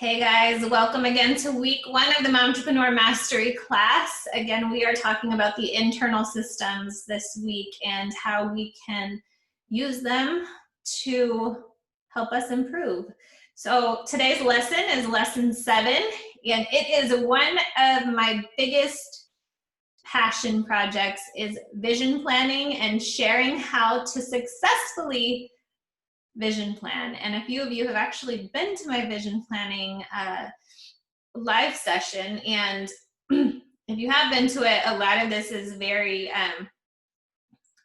Hey guys, welcome again to week one of the Momtrepreneur Mastery class. Again, we are talking about the internal systems this week and how we can use them to help us improve. So today's lesson is lesson 7, and it is one of my biggest passion projects is vision planning and sharing how to successfully vision plan. And a few of you have actually been to my vision planning live session. And if you have been to it, a lot of this is very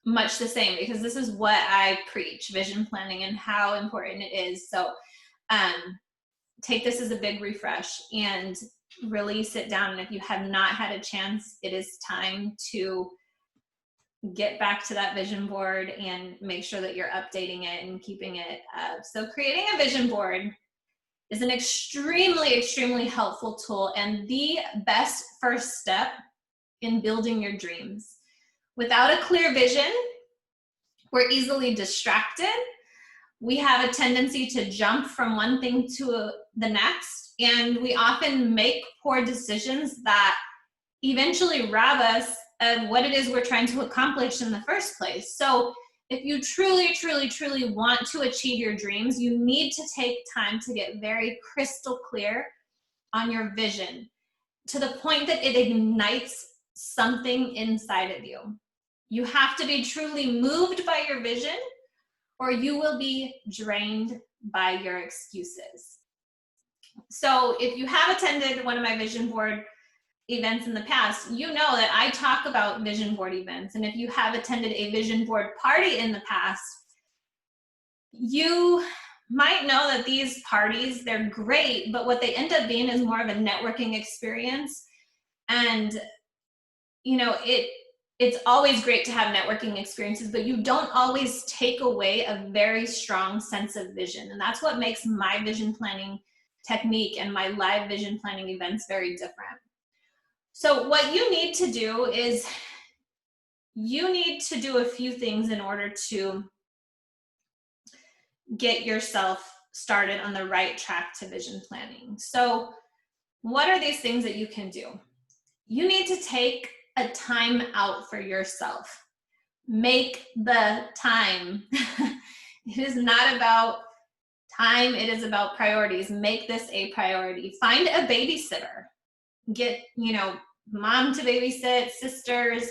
much the same, because this is what I preach, vision planning, and how important it is. So take this as a big refresh and really sit down. And if you have not had a chance, it is time to get back to that vision board and make sure that you're updating it and keeping it up. So creating a vision board is an extremely helpful tool and the best first step in building your dreams. Without a clear vision, we're easily distracted. We have a tendency to jump from one thing to the next, and we often make poor decisions that eventually rob us of what it is we're trying to accomplish in the first place. So if you truly want to achieve your dreams, you need to take time to get very crystal clear on your vision, to the point that it ignites something inside of you. You have to be truly moved by your vision, or you will be drained by your excuses. So if you have attended one of my vision board events in the past, you know that I talk about vision board events. And if you have attended a vision board party in the past, you might know that these parties, they're great, but what they end up being is more of a networking experience. And you know, it's always great to have networking experiences, but you don't always take away a very strong sense of vision. And that's what makes my vision planning technique and my live vision planning events very different. So what you need to do is you need to do a few things in order to get yourself started on the right track to vision planning. So what are these things that you can do? You need to take a time out for yourself. Make the time. It is not about time, it is about priorities. Make this a priority. Find a babysitter. Get, mom to babysit, sisters,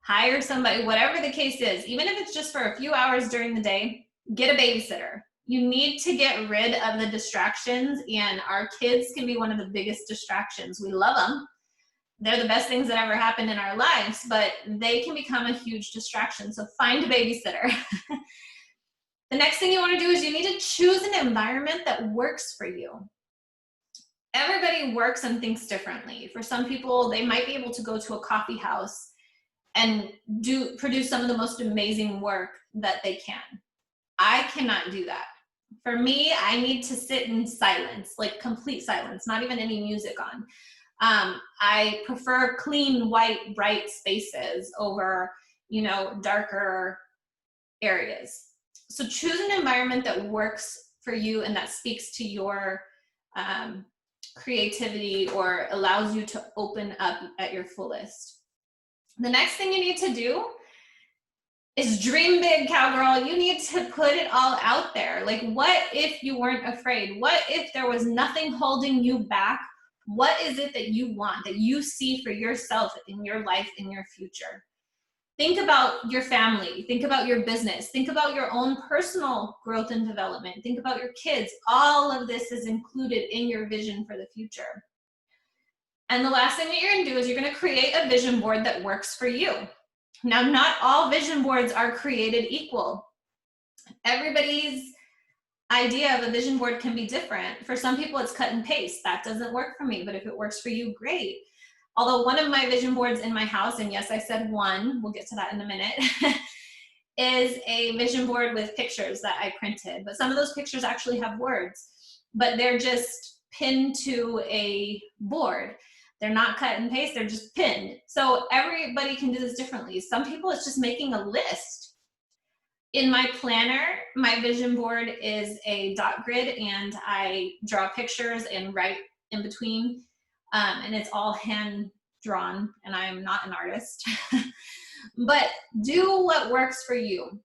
hire somebody, whatever the case is. Even if it's just for a few hours during the day, get a babysitter. You need to get rid of the distractions, and our kids can be one of the biggest distractions. We love them. They're the best things that ever happened in our lives, but they can become a huge distraction. So find a babysitter. The next thing you want to do is you need to choose an environment that works for you. Everybody works and thinks differently. For some people, they might be able to go to a coffee house and produce some of the most amazing work that they can. I cannot do that. For me, I need to sit in silence, like complete silence, not even any music on. I prefer clean, white, bright spaces over, darker areas. So choose an environment that works for you and that speaks to your creativity or allows you to open up at your fullest. The next thing you need to do is dream big, cowgirl. You need to put it all out there. Like, what if you weren't afraid? What if there was nothing holding you back? What is it that you want, that you see for yourself in your life, in your future? Think about your family. Think about your business. Think about your own personal growth and development. Think about your kids. All of this is included in your vision for the future. And the last thing that you're going to do is you're going to create a vision board that works for you. Now, not all vision boards are created equal. Everybody's idea of a vision board can be different. For some people, it's cut and paste. That doesn't work for me, but if it works for you, great. Although one of my vision boards in my house, and yes, I said one, we'll get to that in a minute, is a vision board with pictures that I printed. But some of those pictures actually have words, but they're just pinned to a board. They're not cut and paste, they're just pinned. So everybody can do this differently. Some people, it's just making a list. In my planner, my vision board is a dot grid, and I draw pictures and write in between, and it's all hand drawn, and I'm not an artist. But do what works for you.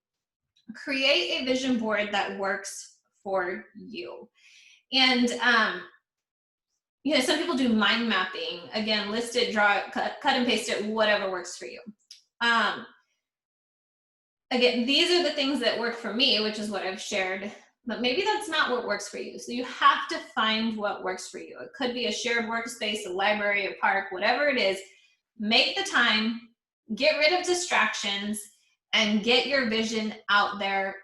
Create a vision board that works for you. And you know, some people do mind mapping. Again, list it, draw it, cut and paste it, whatever works for you. Again, these are the things that work for me, which is what I've shared, but maybe that's not what works for you. So you have to find what works for you. It could be a shared workspace, a library, a park, whatever it is. Make the time, get rid of distractions, and get your vision out there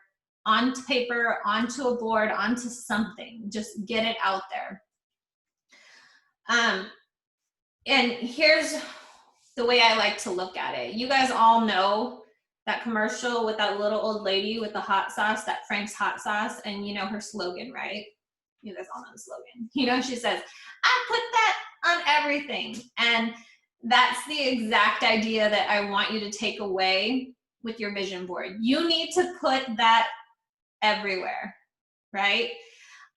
onto paper, onto a board, onto something. Just get it out there. And here's the way I like to look at it. You guys all know that commercial with that little old lady with the hot sauce, that Frank's hot sauce, and you know her slogan, right? You guys all know the slogan. You know, she says, I put that on everything. And that's the exact idea that I want you to take away with your vision board. You need to put that everywhere, right?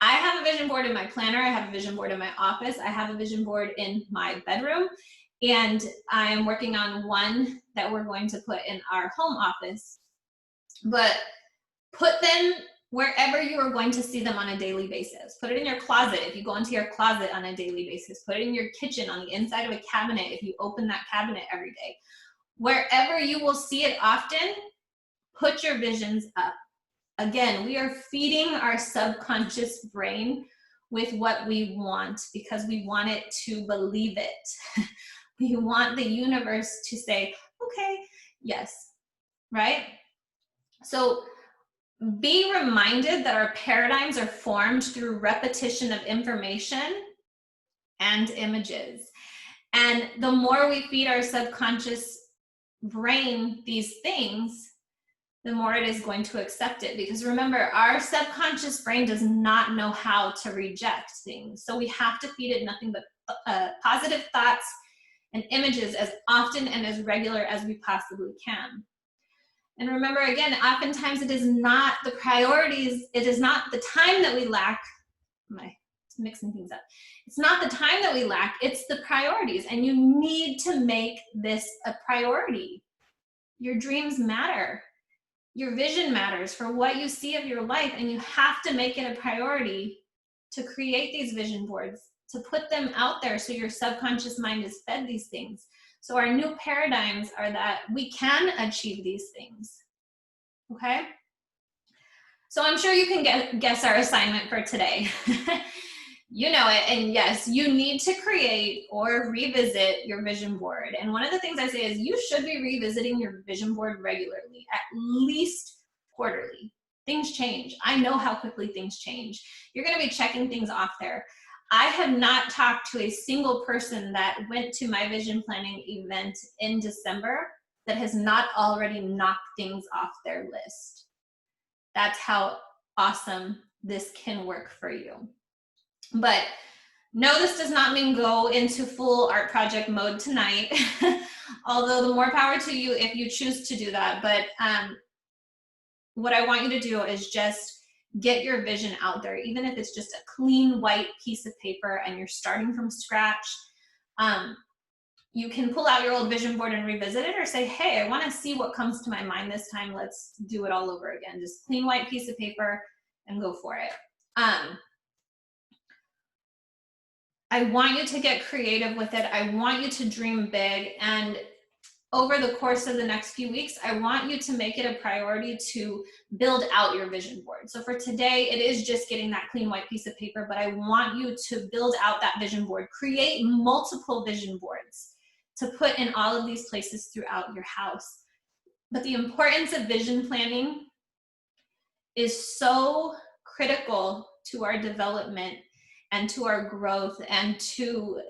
I have a vision board in my planner. I have a vision board in my office. I have a vision board in my bedroom. And I'm working on one that we're going to put in our home office. But put them wherever you are going to see them on a daily basis. Put it in your closet if you go into your closet on a daily basis. Put it in your kitchen on the inside of a cabinet if you open that cabinet every day. Wherever you will see it often, put your visions up. Again, we are feeding our subconscious brain with what we want because we want it to believe it. We want the universe to say, okay, yes, right? So be reminded that our paradigms are formed through repetition of information and images. And the more we feed our subconscious brain these things, the more it is going to accept it. Because remember, our subconscious brain does not know how to reject things. So we have to feed it nothing but positive thoughts and images as often and as regular as we possibly can. And remember, again, oftentimes it is not the priorities, it is not the time that we lack. Mixing things up. It's not the time that we lack, it's the priorities. And you need to make this a priority. Your dreams matter. Your vision matters for what you see of your life, and you have to make it a priority to create these vision boards, to put them out there so your subconscious mind is fed these things. So our new paradigms are that we can achieve these things, okay? So I'm sure you can guess our assignment for today. You know it, and yes, you need to create or revisit your vision board. And one of the things I say is you should be revisiting your vision board regularly, at least quarterly. Things change. I know how quickly things change. You're gonna be checking things off there. I have not talked to a single person that went to my vision planning event in December that has not already knocked things off their list. That's how awesome this can work for you. But no, this does not mean go into full art project mode tonight, although the more power to you if you choose to do that. But what I want you to do is just get your vision out there, even if it's just a clean white piece of paper and you're starting from scratch. You can pull out your old vision board and revisit it, or say, hey, I want to see what comes to my mind this time. Let's do it all over again. Just clean white piece of paper and go for it. I want you to get creative with it. I want you to dream big. And over the course of the next few weeks, I want you to make it a priority to build out your vision board. So for today, it is just getting that clean white piece of paper, but I want you to build out that vision board. Create multiple vision boards to put in all of these places throughout your house. But the importance of vision planning is so critical to our development and to our growth and to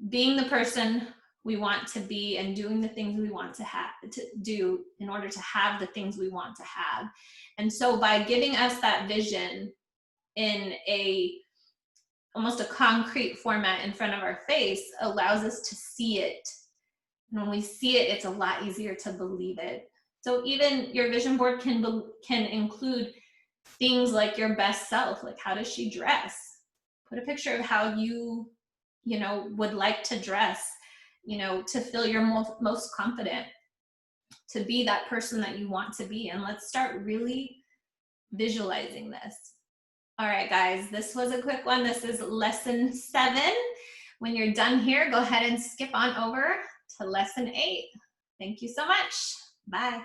being the person we want to be and doing the things we want to do in order to have the things we want to have. And so by giving us that vision in almost a concrete format in front of our face allows us to see it. And when we see it, it's a lot easier to believe it. It's So even your vision board can include things like your best self, like how does she dress? Put a picture of how you would like to dress, to feel your most confident, to be that person that you want to be. And let's start really visualizing this. All right, guys, this was a quick one. This is lesson 7. When you're done here, go ahead and skip on over to lesson 8. Thank you so much. Bye.